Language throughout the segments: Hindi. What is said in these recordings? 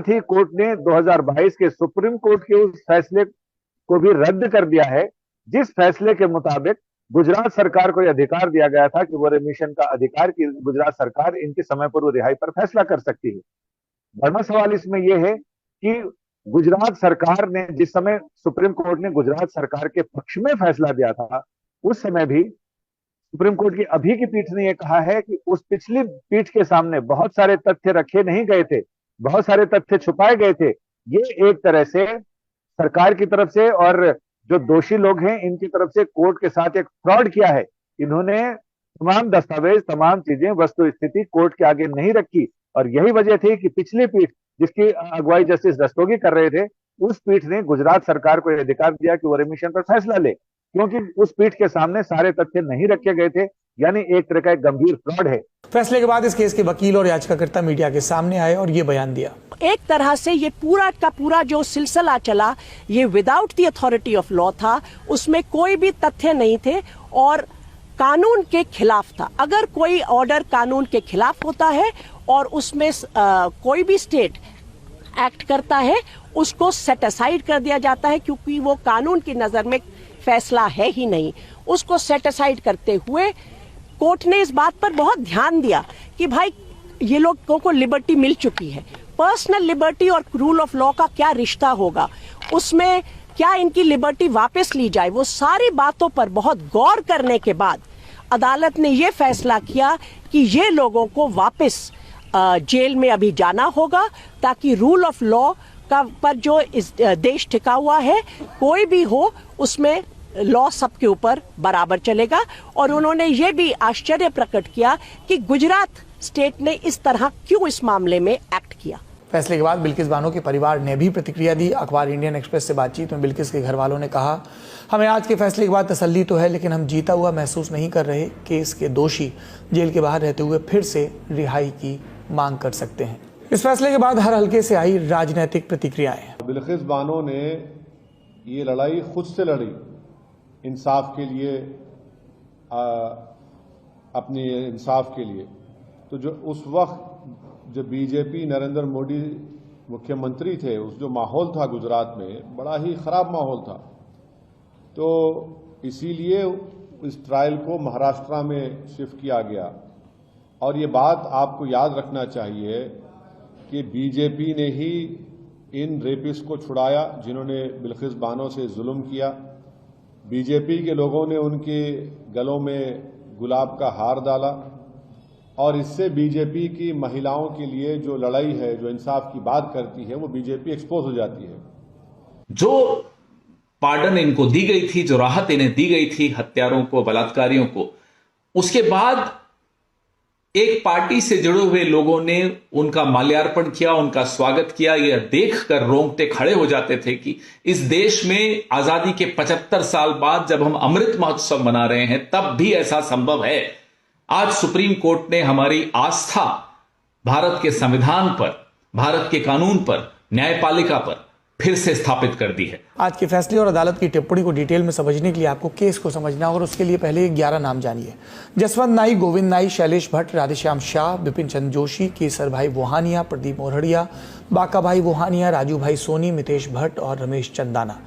साथ ही कोर्ट ने 2022 के सुप्रीम कोर्ट के उस फैसले को भी रद्द कर दिया है, जिस फैसले के मुताबिक गुजरात सरकार को यह अधिकार दिया गया था कि वो रेमिशन का अधिकार की गुजरात सरकार इनके समय पर वो रिहाई पर फैसला कर सकती है। बड़ा सवाल इसमें यह है कि गुजरात सरकार ने जिस समय सुप्रीम कोर्ट ने गुजरात सरकार के पक्ष में फैसला दिया था, उस समय भी सुप्रीम कोर्ट की अभी की पीठ ने यह कहा है कि उस पिछली पीठ के सामने बहुत सारे तथ्य रखे नहीं गए थे, बहुत सारे तथ्य छुपाए गए थे। ये एक तरह से सरकार की तरफ से और जो दोषी लोग हैं इनकी तरफ से कोर्ट के साथ एक फ्रॉड किया है। इन्होंने तमाम दस्तावेज, तमाम चीजें, वस्तु स्थिति कोर्ट के आगे नहीं रखी, और यही वजह थी कि पिछली पीठ जिसकी अगुवाई जस्टिस रस्तोगी कर रहे थे, उस पीठ ने गुजरात सरकार को यह अधिकार दिया कि वो रेमिशन पर फैसला ले, क्योंकि उस पीठ के सामने सारे तथ्य नहीं रखे गए थे। यानी एक तरह का एक गंभीर फ्रॉड है। फैसले के बाद इस केस के वकील और याचिकाकर्ता मीडिया के सामने आए और ये बयान दिया। एक तरह से ये पूरा का पूरा जो सिलसिला चला, ये without the authority of law था, उसमें कोई भी तथ्य नहीं थे और कानून के खिलाफ था। अगर कोई ऑर्डर कानून के खिलाफ होता है और उसमें कोई भी स्टेट एक्ट करता है, उसको सेट असाइड कर दिया जाता है, क्योंकि वो कानून की नजर में फैसला है ही नहीं। उसको सेट असाइड करते हुए कोर्ट ने इस बात पर बहुत ध्यान दिया कि भाई ये लोगों को लिबर्टी मिल चुकी है, पर्सनल लिबर्टी और रूल ऑफ लॉ का क्या रिश्ता होगा, उसमें क्या इनकी लिबर्टी वापस ली जाए। वो सारी बातों पर बहुत गौर करने के बाद अदालत ने ये फैसला किया कि ये लोगों को वापस जेल में अभी जाना होगा, ताकि रूल ऑफ लॉ का पर जो इस देश टिका हुआ है, कोई भी हो उसमें लॉ सबके ऊपर बराबर चलेगा। और उन्होंने ये भी आश्चर्य प्रकट किया कि गुजरात स्टेट ने इस तरह क्यों इस मामले में एक्ट किया। फैसले के बाद बिल्किस बानो के परिवार ने भी प्रतिक्रिया दी। अखबार इंडियन एक्सप्रेस से बातचीत में बिल्किस के घर वालों ने कहा, हमें आज के फैसले के बाद तसल्ली तो है, लेकिन हम जीता हुआ महसूस नहीं कर रहे। केस के दोषी जेल के बाहर रहते हुए फिर से रिहाई की मांग कर सकते हैं। इस फैसले के बाद हर हल्के से आई राजनीतिक प्रतिक्रियाएं। बिल्किस बानो ने ये लड़ाई खुद से लड़ी, इंसाफ के लिए, अपने इंसाफ के लिए। तो जो उस वक्त जब बीजेपी नरेंद्र मोदी मुख्यमंत्री थे, उस जो माहौल था गुजरात में, बड़ा ही खराब माहौल था। तो इसीलिए इस ट्रायल को महाराष्ट्र में शिफ्ट किया गया। और ये बात आपको याद रखना चाहिए कि बीजेपी ने ही इन रेपिस्ट को छुड़ाया जिन्होंने बिल्किस बानो से जुल्म किया। बीजेपी के लोगों ने उनके गलों में गुलाब का हार डाला, और इससे बीजेपी की महिलाओं के लिए जो लड़ाई है, जो इंसाफ की बात करती है, वो बीजेपी एक्सपोज हो जाती है। जो पार्डन इनको दी गई थी, जो राहत इन्हें दी गई थी हत्यारों को, बलात्कारियों को, उसके बाद एक पार्टी से जुड़े हुए लोगों ने उनका माल्यार्पण किया, उनका स्वागत किया। यह देखकर रोंगटे खड़े हो जाते थे कि इस देश में आजादी के 75 साल बाद जब हम अमृत महोत्सव मना रहे हैं, तब भी ऐसा संभव है। आज सुप्रीम कोर्ट ने हमारी आस्था भारत के संविधान पर, भारत के कानून पर, न्यायपालिका पर फिर से स्थापित कर दी है। आज के फैसले और अदालत की टिप्पणी को डिटेल में समझने के लिए आपको केस को समझना होगा, और उसके लिए पहले 11 नाम जानिए। जसवंत नाई, गोविंद नाई, शैलेश भट्ट, राधेश्याम शाह, विपिन चंद्र जोशी, केसर भाई वोहानिया, प्रदीप मोरहड़िया, बाका भाई वोहानिया, राजू भाई सोनी, मितेश भट्ट और रमेश चंदाना।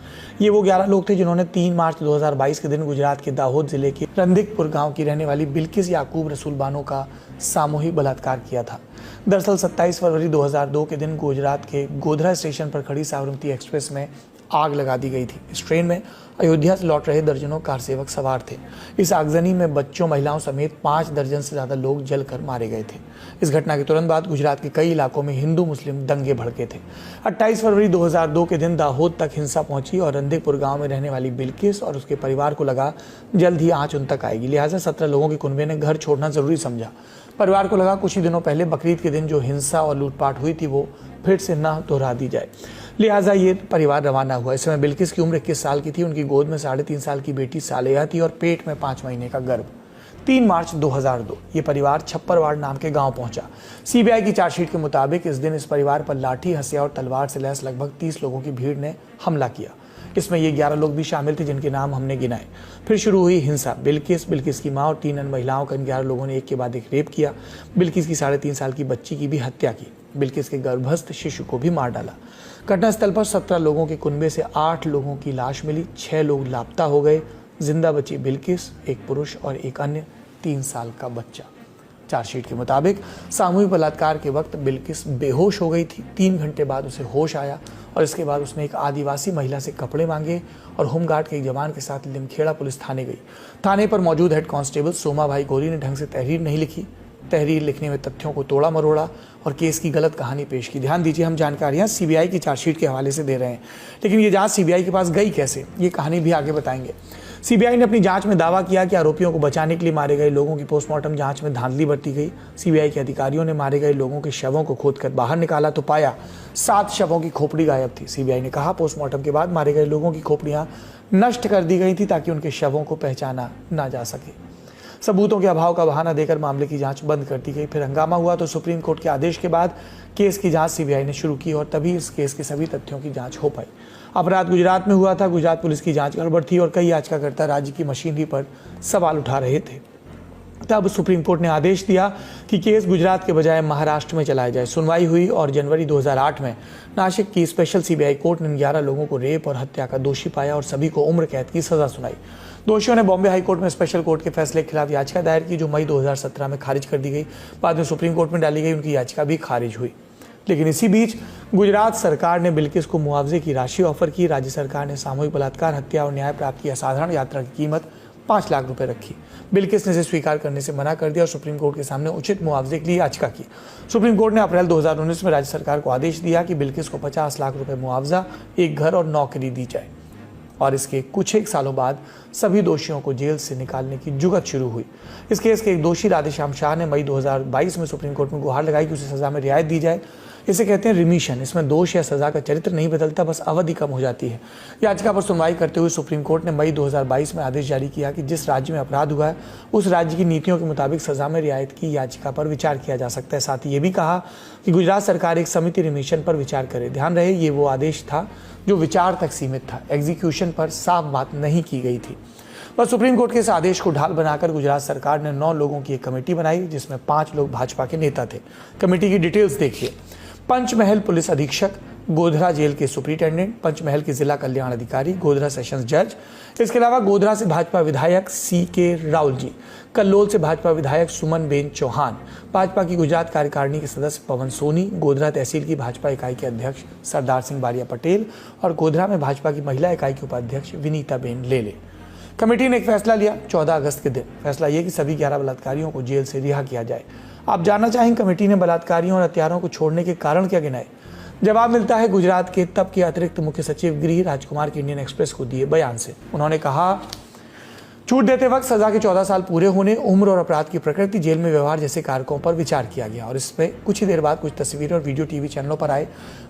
ये वो 11 लोग थे जिन्होंने 3 मार्च 2022 के दिन गुजरात के दाहोद जिले के रंदिकपुर गांव की रहने वाली बिल्किस याकूब रसूल बानो का सामूहिक बलात्कार किया था। दरअसल 27 फरवरी 2002 के दिन गुजरात के गोधरा स्टेशन पर खड़ी साबरमती एक्सप्रेस में आग लगा दी गई थी। इस ट्रेन में अयोध्या से लौट रहे दर्जनों कार सेवक सवार थे। इस आगजनी में बच्चों, महिलाओं समेत 5 दर्जन से ज्यादा लोग जलकर मारे गए थे। इस घटना के तुरंत बाद गुजरात के कई इलाकों में हिंदू मुस्लिम दंगे भड़के थे। 28 फरवरी 2002 के दिन दाहोद तक हिंसा पहुंची और रंदिकपुर गांव में रहने वाली बिल्किस और उसके परिवार को लगा जल्द ही आंच उन तक आएगी, लिहाजा 17 लोगों के कुनबे ने घर छोड़ना जरूरी समझा। परिवार को लगा कुछ ही दिनों पहले बकरीद के दिन जो हिंसा और लूटपाट हुई थी वो फिर से न दोहरा दी जाए, लिहाजा ये परिवार रवाना हुआ। इस समय बिल्किस की उम्र 21 साल की थी। उनकी गोद में 3.5 साल की बेटी सालेहा थी और पेट में 5 महीने का गर्भ। 3 मार्च 2002 ये परिवार छप्परवाड़ नाम के गांव पहुंचा। सीबीआई की चार्जशीट के मुताबिक इस दिन इस परिवार पर लाठी, हथियार और तलवार से लैस लगभग 30 लोगों की भीड़ ने हमला किया। इसमें ये 11 लोग भी शामिल थे जिनके नाम हमने गिनाए। फिर शुरू हुई हिंसा। बिल्किस की मां और 3 अन्य महिलाओं का इन 11 लोगों ने एक के बाद एक रेप किया। बिल्किस की 3.5 साल की बच्ची की भी हत्या की। बिल्किस के गर्भस्थ शिशु को भी मार डाला। घटनास्थल पर 17 लोगों के कुनबे से 8 लोगों की लाश मिली। 6 लोग लापता हो गए। जिंदा बची बिल्किस, एक पुरुष और एक अन्य 3 साल का बच्चा। चार्जशीट के मुताबिक सामूहिक बलात्कार के वक्त बिल्किस बेहोश हो गई थी। 3 घंटे बाद उसे होश आया और इसके बाद उसने एक आदिवासी महिला से कपड़े मांगे और होमगार्ड के एक जवान के साथ लिमखेड़ा पुलिस थाने गई। थाने पर मौजूद हेड कांस्टेबल सोमा भाई गोरी ने ढंग से तहरीर नहीं लिखी। तहरीर लिखने में तथ्यों को तोड़ा मरोड़ा और केस की गलत कहानी पेश की। ध्यान दीजिए, हम जानकारियां सीबीआई की चार्जशीट के हवाले से दे रहे हैं, लेकिन ये जांच सीबीआई के पास गई कैसे, ये कहानी भी आगे बताएंगे। सीबीआई ने अपनी जांच में दावा किया कि आरोपियों को बचाने के लिए मारे गए लोगों की पोस्टमार्टम जांच में धांधली बरती गई। सीबीआई के अधिकारियों ने मारे गए लोगों के शवों को खोदकर बाहर निकाला तो पाया 7 शवों की खोपड़ी गायब थी। सीबीआई ने कहा पोस्टमार्टम के बाद मारे गए लोगों की खोपड़ियां नष्ट कर दी गई थी ताकि उनके शवों को पहचाना ना जा सके। सबूतों के अभाव का बहाना देकर मामले की जांच बंद कर दी गई। फिर हंगामा हुआ तो सुप्रीम कोर्ट के आदेश के बाद केस की जांच सीबीआई ने शुरू की और तभी इस केस के सभी तथ्यों की जांच हो पाई। अपराध गुजरात में हुआ था। गुजरात पुलिस की जांच गड़बड़ थी और कई याचिकाकर्ता राज्य की मशीनरी पर सवाल उठा रहे थे। तब सुप्रीम कोर्ट ने आदेश दिया कि केस गुजरात के बजाय महाराष्ट्र में चलाया जाए। सुनवाई हुई और जनवरी 2008 में नासिक की स्पेशल सीबीआई कोर्ट ने 11 लोगों को रेप और हत्या का दोषी पाया और सभी को उम्र कैद की सजा सुनाई। दोषियों ने बॉम्बे हाई कोर्ट में स्पेशल कोर्ट के फैसले के खिलाफ याचिका दायर की, जो मई 2017 में खारिज कर दी गई। बाद में सुप्रीम कोर्ट में डाली गई उनकी याचिका भी खारिज हुई। लेकिन इसी बीच गुजरात सरकार ने बिल्किस को मुआवजे की राशि ऑफर की। राज्य सरकार ने सामूहिक बलात्कार, हत्या और न्याय प्राप्त की असाधारण यात्रा की कीमत 5 लाख रुपए रखी। बिल्किस ने इसे स्वीकार करने से मना कर दिया और सुप्रीम कोर्ट के सामने उचित मुआवजे के लिए याचिका की। सुप्रीम कोर्ट ने अप्रैल 2019 में राज्य सरकार को आदेश दिया कि बिल्किस को 50 लाख रुपए मुआवजा, एक घर और नौकरी दी जाए। और इसके कुछ एक सालों बाद सभी दोषियों को जेल से निकालने की जुगत शुरू हुई। इस केस के एक दोषी राधेश्याम शाह ने मई 2022 में सुप्रीम कोर्ट में गुहार लगाई कि उसे सजा में रियायत दी जाए। इसे कहते हैं रिमिशन। इसमें दोष या सजा का चरित्र नहीं बदलता, बस अवधि कम हो जाती है। याचिका पर सुनवाई करते हुए सुप्रीम कोर्ट ने मई 2022 में आदेश जारी किया कि जिस राज्य में अपराध हुआ है उस राज्य की नीतियों के मुताबिक सजा में रियायत की याचिका पर विचार किया जा सकता है। साथ ही ये भी कहा कि गुजरात सरकार एक समिति रिमिशन पर विचार करे। ध्यान रहे, ये वो आदेश था जो विचार तक सीमित था, एग्जीक्यूशन पर साफ बात नहीं की गई थी। बस सुप्रीम कोर्ट के इस आदेश को ढाल बनाकर गुजरात सरकार ने 9 लोगों की एक कमेटी बनाई, जिसमें 5 लोग भाजपा के नेता थे। कमेटी की डिटेल्स देखिए। पंचमहल पुलिस अधीक्षक, गोधरा जेल के सुपरिटेंडेंट, पंचमहल के जिला कल्याण अधिकारी, गोधरा सेशंस जज। इसके अलावा गोधरा से भाजपा विधायक CK राहुल जी, कल्लोल से भाजपा विधायक सुमन बेन चौहान, भाजपा की गुजरात कार्यकारिणी के सदस्य पवन सोनी, गोधरा तहसील की भाजपा इकाई के अध्यक्ष सरदार सिंह बारिया पटेल और गोधरा में भाजपा की महिला इकाई के उपाध्यक्ष विनीता बेन लेले। कमेटी ने एक फैसला लिया 14 अगस्त के दिन। फैसला यह कि सभी 11 बलात्कारियों को जेल से रिहा किया जाए। आप जानना चाहेंगे कमेटी ने बलात्कारियों और हत्यारों को छोड़ने के कारण क्या गिनाए? जवाब मिलता है गुजरात के तब के अतिरिक्त मुख्य सचिव गृह राजकुमार के इंडियन एक्सप्रेस को दिए बयान से। उन्होंने कहा, छूट देते वक्त सजा के 14 साल पूरे होने, उम्र और अपराध की प्रकृति, जेल में व्यवहार जैसे कारकों पर विचार किया गया और इसमें कुछ ही देर बाद कुछ तस्वीरें और वीडियो टीवी चैनलों पर आए।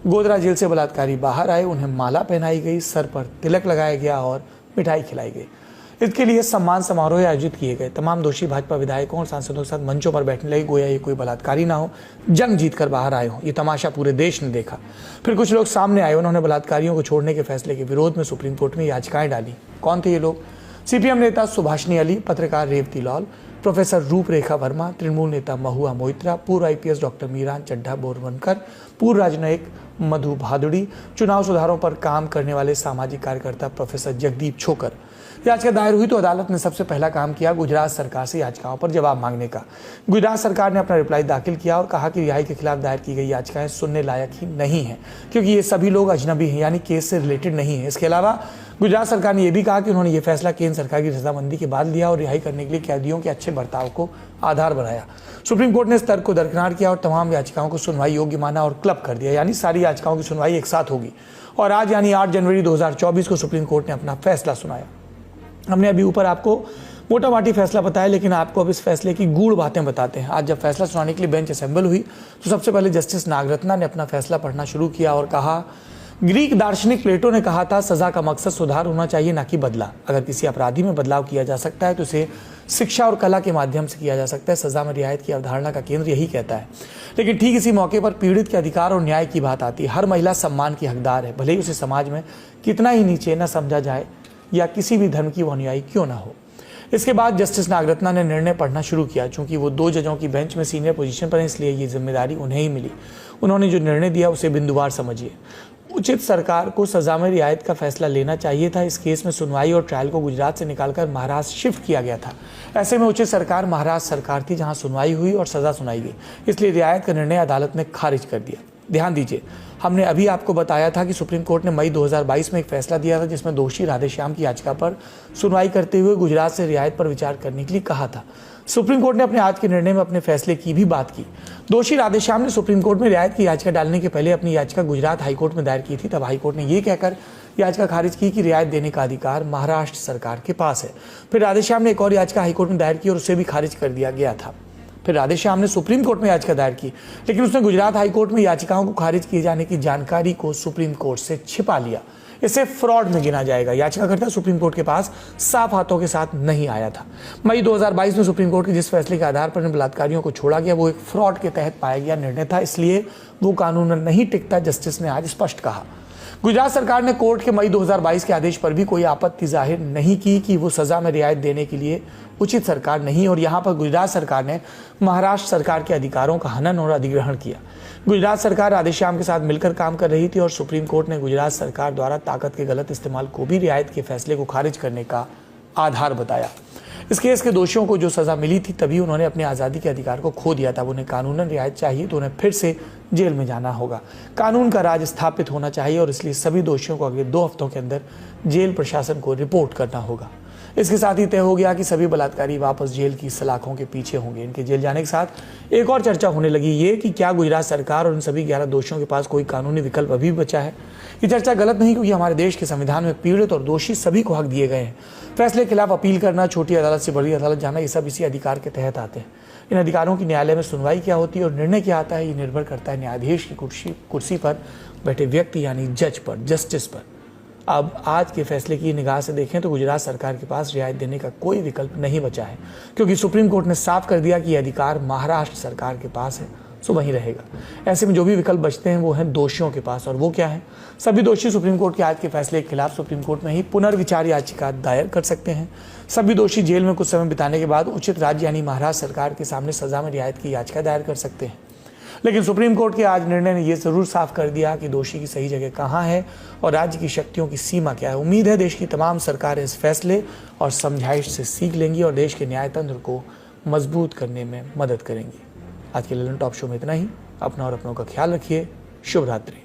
गोधरा जेल से बलात्कारी बाहर आए, उन्हें माला पहनाई गई, सर पर तिलक लगाया गया और मिठाई खिलाई गई। इसके लिए सम्मान समारोह आयोजित किए गए। तमाम दोषी भाजपा विधायकों और सांसदों के साथ मंचों पर बैठने लगे, गोया ये कोई बलात्कारी ना हो, जंग जीत कर बाहर आए हो। ये तमाशा पूरे देश ने देखा। फिर कुछ लोग सामने आए, उन्होंने बलात्कारियों को छोड़ने के फैसले के विरोध में सुप्रीम कोर्ट में याचिकाएं डाली। कौन थे ये लोग? CPM नेता सुभाषिनी अली, पत्रकार रेवती लाल, प्रोफेसर रूपरेखा वर्मा, तृणमूल नेता महुआ मोइत्रा, पूर्व IPS डॉक्टर मीरान चड्ढा बोरवनकर, पूर्व राजनयिक मधु भादुड़ी, चुनाव सुधारों पर काम करने वाले सामाजिक कार्यकर्ता प्रोफेसर जगदीप छोकर। याचिका दायर हुई तो अदालत ने सबसे पहला काम किया गुजरात सरकार से याचिकाओं पर जवाब मांगने का। गुजरात सरकार ने अपना रिप्लाई दाखिल किया और कहा कि रिहाई के खिलाफ दायर की गई याचिकाएं सुनने लायक ही नहीं है, क्योंकि ये सभी लोग अजनबी हैं, यानी केस से रिलेटेड नहीं है। इसके अलावा गुजरात सरकार ने यह भी कहा कि उन्होंने ये फैसला केंद्र सरकार की रजामंदी के बाद लिया और रिहाई करने के लिए कैदियों के अच्छे बर्ताव को आधार बनाया। सुप्रीम कोर्ट ने इस तर्क को दरकिनार किया और तमाम याचिकाओं को सुनवाई योग्य माना और क्लब कर दिया, यानी सारी याचिकाओं की सुनवाई एक साथ होगी। और आज यानी 8 जनवरी 2024 को सुप्रीम कोर्ट ने अपना फैसला सुनाया। हमने अभी ऊपर आपको मोटा माटी फैसला बताया, लेकिन आपको अब इस फैसले की गूढ़ बातें बताते हैं। आज जब फैसला सुनाने के लिए बेंच असेंबल हुई तो सबसे पहले जस्टिस नागरत्ना ने अपना फैसला पढ़ना शुरू किया और कहा, ग्रीक दार्शनिक प्लेटो ने कहा था सजा का मकसद सुधार होना चाहिए, ना कि बदला। अगर किसी अपराधी में बदलाव किया जा सकता है तो उसे शिक्षा और कला के माध्यम से किया जा सकता है। सजा में रियायत की अवधारणा का केंद्र यही कहता है। लेकिन ठीक इसी मौके पर पीड़ित के अधिकार और न्याय की बात आती है। हर महिला सम्मान की हकदार है, भले ही उसे समाज में कितना ही नीचे न समझा जाए या किसी भी धर्म की वो अनुयायी क्यों ना हो। इसके बाद जस्टिस नागरत्ना ने निर्णय पढ़ना शुरू किया। चूंकि वो 2 जजों की बेंच में सीनियर पोजीशन पर हैं, इसलिए ये जिम्मेदारी उन्हें ही मिली। उन्होंने जो निर्णय दिया उसे बिंदुवार समझिए। उचित सरकार को सजा में रियायत का फैसला लेना चाहिए था। इस केस में सुनवाई और ट्रायल को गुजरात से निकालकर महाराष्ट्र शिफ्ट किया गया था। ऐसे में उचित सरकार महाराष्ट्र सरकार थी, जहां सुनवाई हुई और सजा सुनाई गई, इसलिए रियायत का निर्णय अदालत ने खारिज कर दिया। ध्यान दीजिए, हमने अभी आपको बताया था कि सुप्रीम कोर्ट ने मई 2022 में एक फैसला दिया था, जिसमें दोषी राधेश्याम की याचिका पर सुनवाई करते हुए गुजरात से रियायत पर विचार करने के लिए कहा था। सुप्रीम कोर्ट ने अपने आज के निर्णय में अपने फैसले की भी बात की। दोषी राधेश्याम ने सुप्रीम कोर्ट में रियायत की याचिका डालने के पहले अपनी याचिका गुजरात हाईकोर्ट में दायर की थी। तब हाईकोर्ट ने यह कहकर याचिका खारिज की कि रियायत देने का अधिकार महाराष्ट्र सरकार के पास है। फिर राधेश्याम ने एक और याचिका हाईकोर्ट में दायर की और उसे भी खारिज कर दिया गया था। फिर राधेश्याम ने सुप्रीम कोर्ट में याचिका दायर की, लेकिन उसने गुजरात हाईकोर्ट में याचिकाओं को खारिज किए जाने की जानकारी को सुप्रीम कोर्ट से छिपा लिया। इसे फ्रॉड में गिना जाएगा। याचिकाकर्ता सुप्रीम कोर्ट के पास साफ हाथों के साथ नहीं आया था। मई 2022 में सुप्रीम कोर्ट के जिस फैसले के आधार पर इन बलात्कारियों को छोड़ा गया वो एक फ्रॉड के तहत पाया गया निर्णय था, इसलिए वो कानूनन नहीं टिकता, जस्टिस ने आज स्पष्ट कहा। गुजरात सरकार ने कोर्ट के मई 2022 के आदेश पर भी कोई आपत्ति जाहिर नहीं की कि वो सजा में रियायत देने के लिए उचित सरकार नहीं, और यहाँ पर गुजरात सरकार ने महाराष्ट्र सरकार के अधिकारों का हनन और अधिग्रहण किया। गुजरात सरकार राधेश्याम के साथ मिलकर काम कर रही थी और सुप्रीम कोर्ट ने गुजरात सरकार द्वारा ताकत के गलत इस्तेमाल को भी रियायत के फैसले को खारिज करने का आधार बताया। इस केस के दोषियों को जो सजा मिली थी तभी उन्होंने अपनी आज़ादी के अधिकार को खो दिया था। उन्हें कानूनन रियायत चाहिए तो उन्हें फिर से जेल में जाना होगा। कानून का राज स्थापित होना चाहिए और इसलिए सभी दोषियों को अगले 2 हफ्तों के अंदर जेल प्रशासन को रिपोर्ट करना होगा। इसके साथ ही तय हो गया कि सभी बलात्कारी वापस जेल की सलाखों के पीछे होंगे। इनके जेल जाने के साथ एक और चर्चा होने लगी, ये कि क्या गुजरात सरकार और इन सभी 11 दोषियों के पास कोई कानूनी विकल्प अभी भी बचा है। ये चर्चा गलत नहीं, क्योंकि हमारे देश के संविधान में पीड़ित और दोषी सभी को हक दिए गए हैं। फैसले के खिलाफ अपील करना, छोटी अदालत से बड़ी अदालत जाना, ये सब इसी अधिकार के तहत आते हैं। इन अधिकारों की न्यायालय में सुनवाई क्या होती है और निर्णय क्या आता है, ये निर्भर करता है न्यायाधीश की कुर्सी पर बैठे व्यक्ति यानी जज पर, जस्टिस पर। अब आज के फैसले की निगाह से देखें तो गुजरात सरकार के पास रियायत देने का कोई विकल्प नहीं बचा है, क्योंकि सुप्रीम कोर्ट ने साफ कर दिया कि यह अधिकार महाराष्ट्र सरकार के पास है, सो वहीं रहेगा। ऐसे में जो भी विकल्प बचते हैं वो हैं दोषियों के पास, और वो क्या है? सभी दोषी सुप्रीम कोर्ट के आज के फैसले के खिलाफ सुप्रीम कोर्ट में ही पुनर्विचार याचिका दायर कर सकते हैं। सभी दोषी जेल में कुछ समय बिताने के बाद उचित राज्य यानी महाराष्ट्र सरकार के सामने सजा में रियायत की याचिका दायर कर सकते हैं। लेकिन सुप्रीम कोर्ट के आज निर्णय ने यह जरूर साफ कर दिया कि दोषी की सही जगह कहाँ है और राज्य की शक्तियों की सीमा क्या है। उम्मीद है देश की तमाम सरकारें इस फैसले और समझाइश से सीख लेंगी और देश के न्यायतंत्र को मजबूत करने में मदद करेंगी। आज के ललन टॉप शो में इतना ही। अपना और अपनों का ख्याल रखिए। शुभ रात्रि।